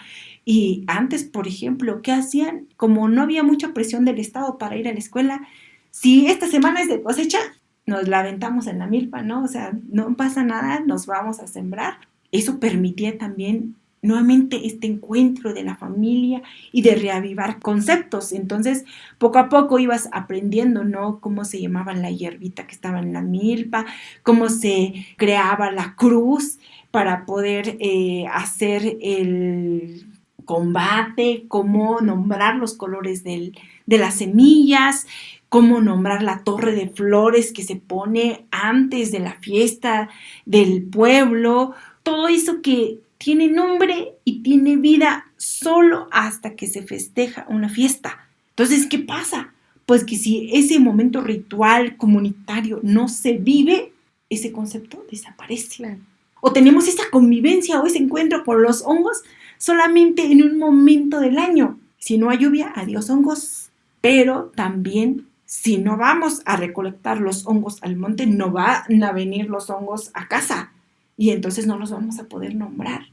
Y antes, por ejemplo, ¿qué hacían? Como no había mucha presión del Estado para ir a la escuela, si esta semana es de cosecha, nos la aventamos en la milpa, ¿no? O sea, no pasa nada, nos vamos a sembrar. Eso permitía también nuevamente este encuentro de la familia y de reavivar conceptos. Entonces, poco a poco ibas aprendiendo, ¿no? Cómo se llamaba la hierbita que estaba en la milpa, cómo se creaba la cruz para poder hacer el combate, cómo nombrar los colores de las semillas, cómo nombrar la torre de flores que se pone antes de la fiesta del pueblo. Todo eso que tiene nombre y tiene vida solo hasta que se festeja una fiesta. Entonces, ¿qué pasa? Pues que si ese momento ritual comunitario no se vive, ese concepto desaparece. Claro. O tenemos esa convivencia o ese encuentro con los hongos solamente en un momento del año. Si no hay lluvia, adiós hongos. Pero también, si no vamos a recolectar los hongos al monte, no van a venir los hongos a casa. Y entonces no los vamos a poder nombrar.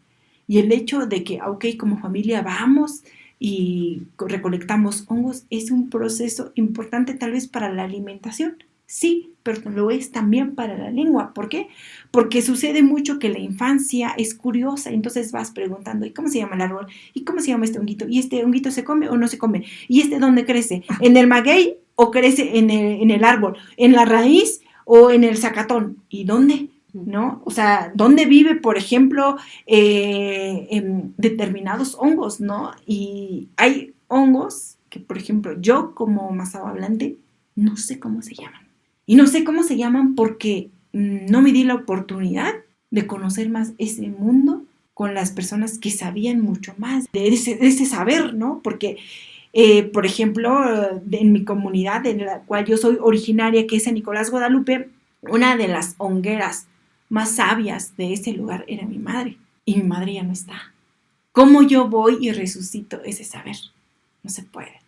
Y el hecho de que, ok, como familia vamos y recolectamos hongos, es un proceso importante tal vez para la alimentación. Sí, pero lo es también para la lengua. ¿Por qué? Porque sucede mucho que la infancia es curiosa, entonces vas preguntando, ¿y cómo se llama el árbol? ¿Y cómo se llama este honguito? ¿Y este honguito se come o no se come? ¿Y este dónde crece? ¿En el maguey o crece en el árbol? ¿En la raíz o en el zacatón? ¿Y dónde? ¿No? O sea, ¿dónde vive, por ejemplo, en determinados hongos, ¿no? Y hay hongos que, por ejemplo, yo como mazahua hablante no sé cómo se llaman. Y no sé cómo se llaman porque no me di la oportunidad de conocer más ese mundo con las personas que sabían mucho más de ese saber, ¿no? Porque, por ejemplo, en mi comunidad, en la cual yo soy originaria, que es San Nicolás, Guadalupe, una de las hongueras más sabias de ese lugar era mi madre. Y mi madre ya no está. ¿Cómo yo voy y resucito ese saber? No se puede.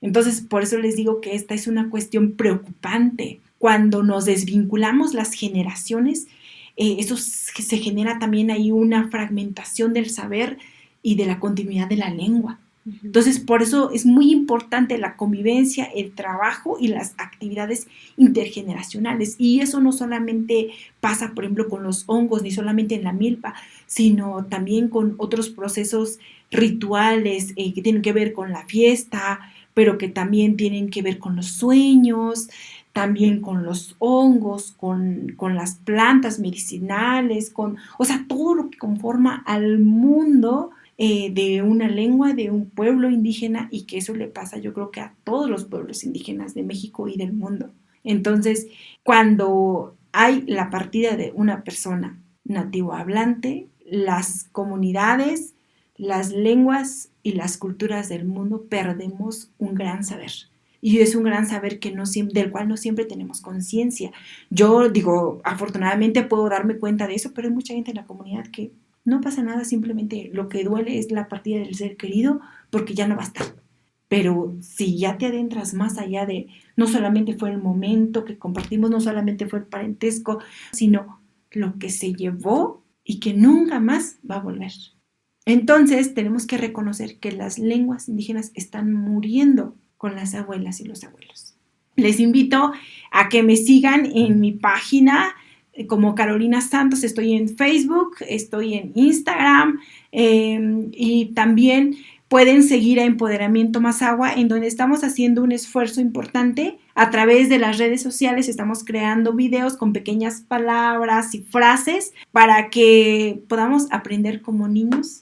Entonces, por eso les digo que esta es una cuestión preocupante. Cuando nos desvinculamos las generaciones, eso se genera también ahí una fragmentación del saber y de la continuidad de la lengua. Entonces, por eso es muy importante la convivencia, el trabajo y las actividades intergeneracionales. Y eso no solamente pasa, por ejemplo, con los hongos, ni solamente en la milpa, sino también con otros procesos rituales que tienen que ver con la fiesta, pero que también tienen que ver con los sueños, también con los hongos, con las plantas medicinales, o sea, todo lo que conforma al mundo de una lengua, de un pueblo indígena, y que eso le pasa, yo creo que a todos los pueblos indígenas de México y del mundo. Entonces, cuando hay la partida de una persona nativo hablante, las comunidades, las lenguas y las culturas del mundo perdemos un gran saber. Y es un gran saber del cual no siempre tenemos conciencia. Yo digo, afortunadamente puedo darme cuenta de eso, pero hay mucha gente en la comunidad que no pasa nada, simplemente lo que duele es la partida del ser querido porque ya no va a estar. Pero si ya te adentras más allá de, no solamente fue el momento que compartimos, no solamente fue el parentesco, sino lo que se llevó y que nunca más va a volver. Entonces tenemos que reconocer que las lenguas indígenas están muriendo con las abuelas y los abuelos. Les invito a que me sigan en mi página como Carolina Santos. Estoy en Facebook, estoy en Instagram y también pueden seguir a Empoderamiento Mazahua, en donde estamos haciendo un esfuerzo importante a través de las redes sociales. Estamos creando videos con pequeñas palabras y frases para que podamos aprender como niños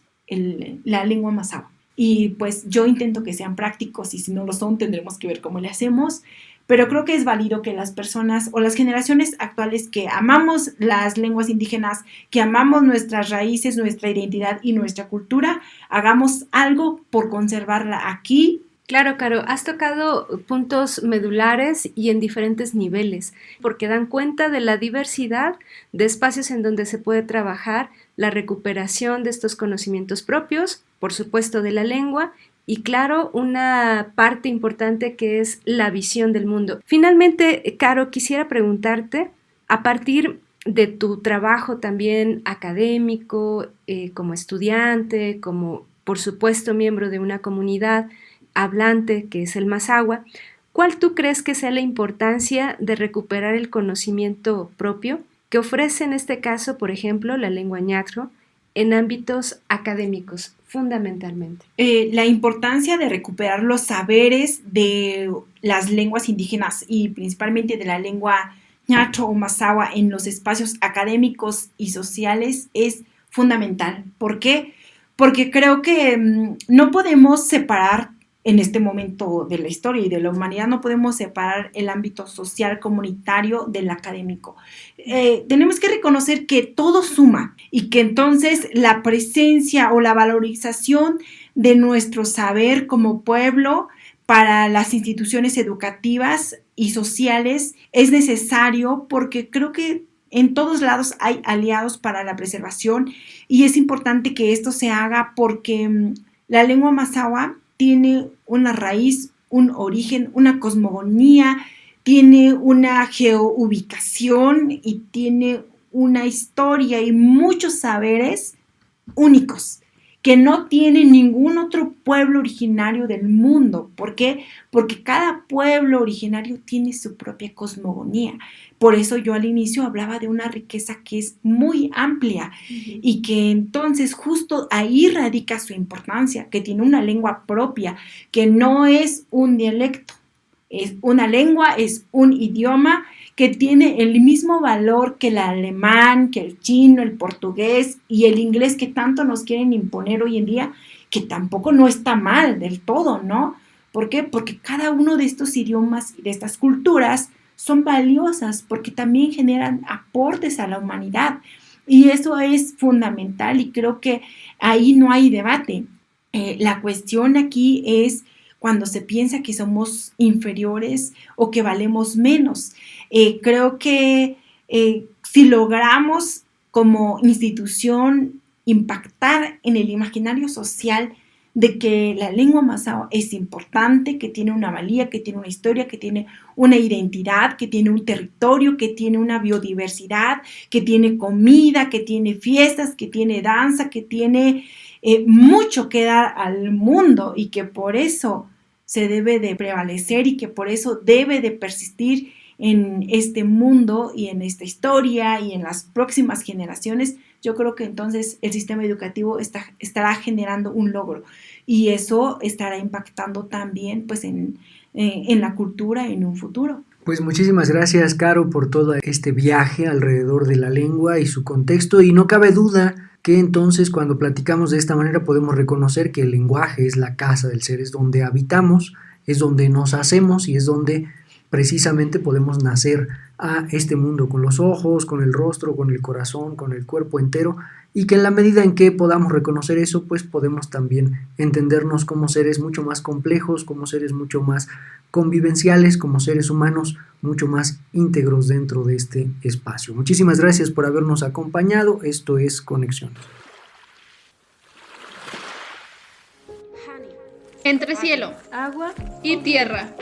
la lengua mazahua. Y pues yo intento que sean prácticos y si no lo son tendremos que ver cómo le hacemos. Pero creo que es válido que las personas o las generaciones actuales que amamos las lenguas indígenas, que amamos nuestras raíces, nuestra identidad y nuestra cultura, hagamos algo por conservarla aquí. Claro, Caro, has tocado puntos medulares y en diferentes niveles, porque dan cuenta de la diversidad de espacios en donde se puede trabajar la recuperación de estos conocimientos propios, por supuesto de la lengua, y claro, una parte importante que es la visión del mundo. Finalmente, Caro, quisiera preguntarte, a partir de tu trabajo también académico, como estudiante, como por supuesto miembro de una comunidad hablante que es el Mazahua, ¿cuál tú crees que sea la importancia de recuperar el conocimiento propio que ofrece en este caso, por ejemplo, la lengua ñatro en ámbitos académicos, fundamentalmente? La importancia de recuperar los saberes de las lenguas indígenas y principalmente de la lengua ñatro o mazahua en los espacios académicos y sociales es fundamental. ¿Por qué? Porque creo que no podemos separar en este momento de la historia y de la humanidad, no podemos separar el ámbito social comunitario del académico. Tenemos que reconocer que todo suma y que entonces la presencia o la valorización de nuestro saber como pueblo para las instituciones educativas y sociales es necesario, porque creo que en todos lados hay aliados para la preservación y es importante que esto se haga porque la lengua mazahua tiene una raíz, un origen, una cosmogonía, tiene una geoubicación y tiene una historia y muchos saberes únicos que no tiene ningún otro pueblo originario del mundo. ¿Por qué? Porque cada pueblo originario tiene su propia cosmogonía. Por eso yo al inicio hablaba de una riqueza que es muy amplia y que entonces justo ahí radica su importancia, que tiene una lengua propia, que no es un dialecto, es una lengua, es un idioma que tiene el mismo valor que el alemán, que el chino, el portugués y el inglés que tanto nos quieren imponer hoy en día, que tampoco no está mal del todo, ¿no? ¿Por qué? Porque cada uno de estos idiomas y de estas culturas son valiosas porque también generan aportes a la humanidad y eso es fundamental y creo que ahí no hay debate. La cuestión aquí es cuando se piensa que somos inferiores o que valemos menos. Creo que si logramos como institución impactar en el imaginario social de que la lengua mazahua es importante, que tiene una valía, que tiene una historia, que tiene una identidad, que tiene un territorio, que tiene una biodiversidad, que tiene comida, que tiene fiestas, que tiene danza, que tiene mucho que dar al mundo y que por eso se debe de prevalecer y que por eso debe de persistir en este mundo y en esta historia y en las próximas generaciones. Yo creo que entonces el sistema educativo estará generando un logro y eso estará impactando también pues en la cultura en un futuro. Pues muchísimas gracias, Caro, por todo este viaje alrededor de la lengua y su contexto, y no cabe duda que entonces cuando platicamos de esta manera podemos reconocer que el lenguaje es la casa del ser, es donde habitamos, es donde nos hacemos y es donde precisamente podemos nacer a este mundo con los ojos, con el rostro, con el corazón, con el cuerpo entero, y que en la medida en que podamos reconocer eso, pues podemos también entendernos como seres mucho más complejos, como seres mucho más convivenciales, como seres humanos mucho más íntegros dentro de este espacio. Muchísimas gracias por habernos acompañado. Esto es Conexión. Entre cielo, agua y tierra.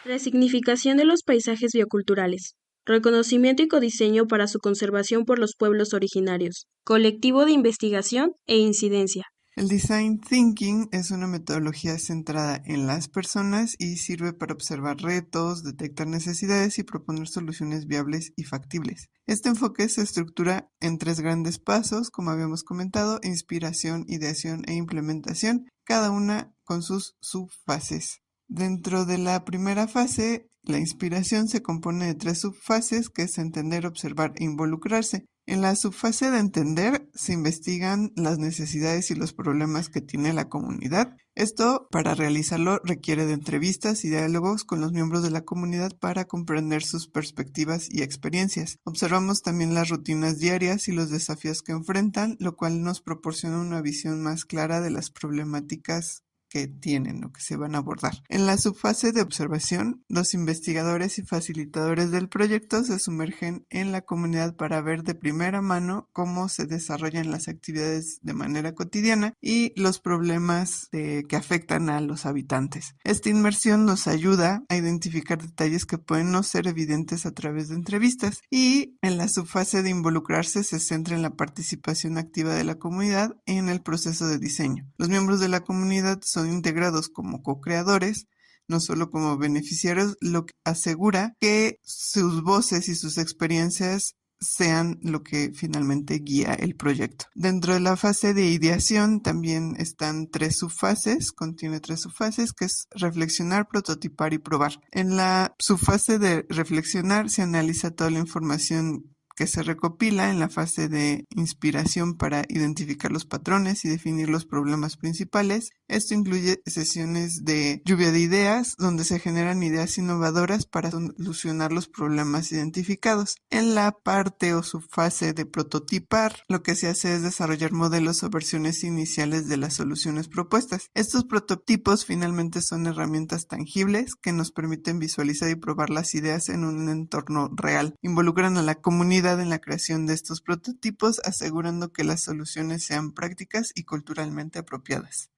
Resignificación de los paisajes bioculturales. Reconocimiento y codiseño para su conservación por los pueblos originarios. Colectivo de investigación e incidencia. El Design Thinking es una metodología centrada en las personas y sirve para observar retos, detectar necesidades y proponer soluciones viables y factibles. Este enfoque se estructura en 3 grandes pasos, como habíamos comentado: inspiración, ideación e implementación, cada una con sus subfases. Dentro de la primera fase, la inspiración se compone de 3 subfases, que es entender, observar e involucrarse. En la subfase de entender se investigan las necesidades y los problemas que tiene la comunidad. Esto, para realizarlo, requiere de entrevistas y diálogos con los miembros de la comunidad para comprender sus perspectivas y experiencias. Observamos también las rutinas diarias y los desafíos que enfrentan, lo cual nos proporciona una visión más clara de las problemáticas que tienen o que se van a abordar. En la subfase de observación, los investigadores y facilitadores del proyecto se sumergen en la comunidad para ver de primera mano cómo se desarrollan las actividades de manera cotidiana y los problemas que afectan a los habitantes. Esta inmersión nos ayuda a identificar detalles que pueden no ser evidentes a través de entrevistas, y en la subfase de involucrarse se centra en la participación activa de la comunidad en el proceso de diseño. Los miembros de la comunidad son integrados como co-creadores, no solo como beneficiarios, lo que asegura que sus voces y sus experiencias sean lo que finalmente guía el proyecto. Dentro de la fase de ideación también están 3 subfases, contiene 3 subfases, que es reflexionar, prototipar y probar. En la subfase de reflexionar se analiza toda la información que se recopila en la fase de inspiración para identificar los patrones y definir los problemas principales. Esto incluye sesiones de lluvia de ideas, donde se generan ideas innovadoras para solucionar los problemas identificados. En la parte o subfase de prototipar, lo que se hace es desarrollar modelos o versiones iniciales de las soluciones propuestas. Estos prototipos finalmente son herramientas tangibles que nos permiten visualizar y probar las ideas en un entorno real. Involucran a la comunidad en la creación de estos prototipos, asegurando que las soluciones sean prácticas y culturalmente apropiadas.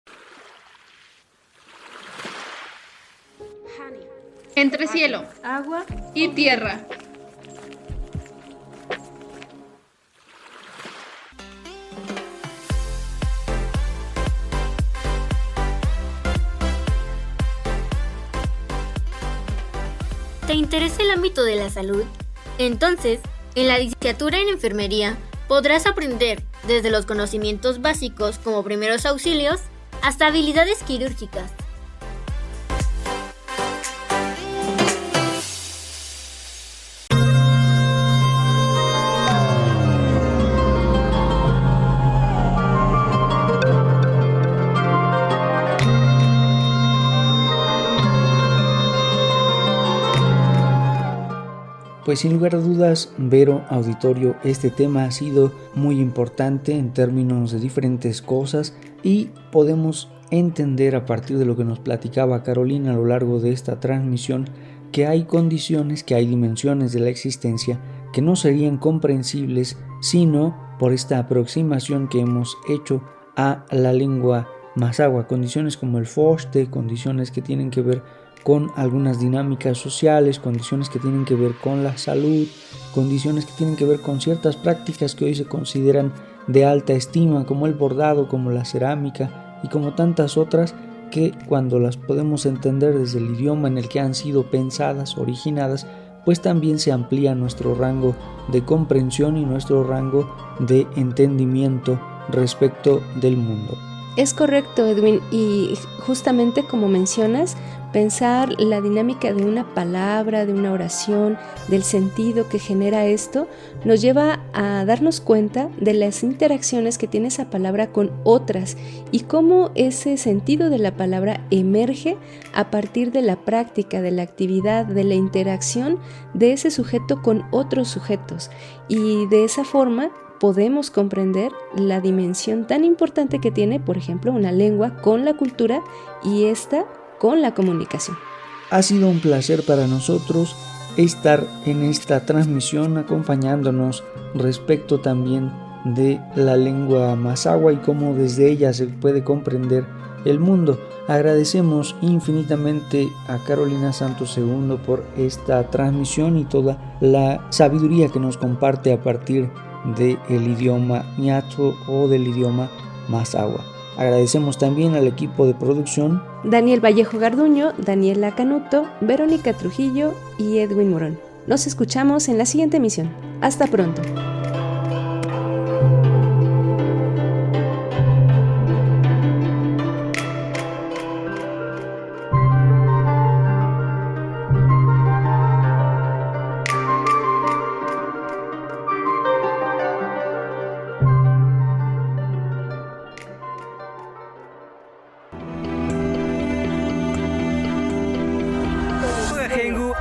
Entre cielo, agua y tierra. ¿Te interesa el ámbito de la salud? Entonces, en la licenciatura en enfermería podrás aprender desde los conocimientos básicos como primeros auxilios hasta habilidades quirúrgicas. Pues sin lugar a dudas, Vero, auditorio, este tema ha sido muy importante en términos de diferentes cosas y podemos entender a partir de lo que nos platicaba Carolina a lo largo de esta transmisión que hay condiciones, que hay dimensiones de la existencia que no serían comprensibles sino por esta aproximación que hemos hecho a la lengua mazahua, condiciones como el foste, condiciones que tienen que ver con algunas dinámicas sociales, condiciones que tienen que ver con la salud, condiciones que tienen que ver con ciertas prácticas que hoy se consideran de alta estima, como el bordado, como la cerámica y como tantas otras que cuando las podemos entender desde el idioma en el que han sido pensadas, originadas, pues también se amplía nuestro rango de comprensión y nuestro rango de entendimiento respecto del mundo. Es correcto, Edwin, y justamente como mencionas, pensar la dinámica de una palabra, de una oración, del sentido que genera esto, nos lleva a darnos cuenta de las interacciones que tiene esa palabra con otras y cómo ese sentido de la palabra emerge a partir de la práctica, de la actividad, de la interacción de ese sujeto con otros sujetos. Y de esa forma podemos comprender la dimensión tan importante que tiene, por ejemplo, una lengua con la cultura y esta con la comunicación. Ha sido un placer para nosotros estar en esta transmisión acompañándonos respecto también de la lengua mazahua y cómo desde ella se puede comprender el mundo. Agradecemos infinitamente a Carolina Santos II por esta transmisión y toda la sabiduría que nos comparte a partir del idioma ñato o del idioma mazahua. Agradecemos también al equipo de producción: Daniel Vallejo Garduño, Daniela Canuto, Verónica Trujillo y Edwin Morón. Nos escuchamos en la siguiente emisión. Hasta pronto.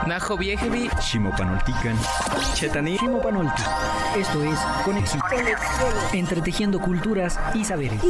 Najo Viejevi, Shimopanoltican, Chetani, Shimopanolti. Esto es Conexión. Entretejiendo culturas y saberes.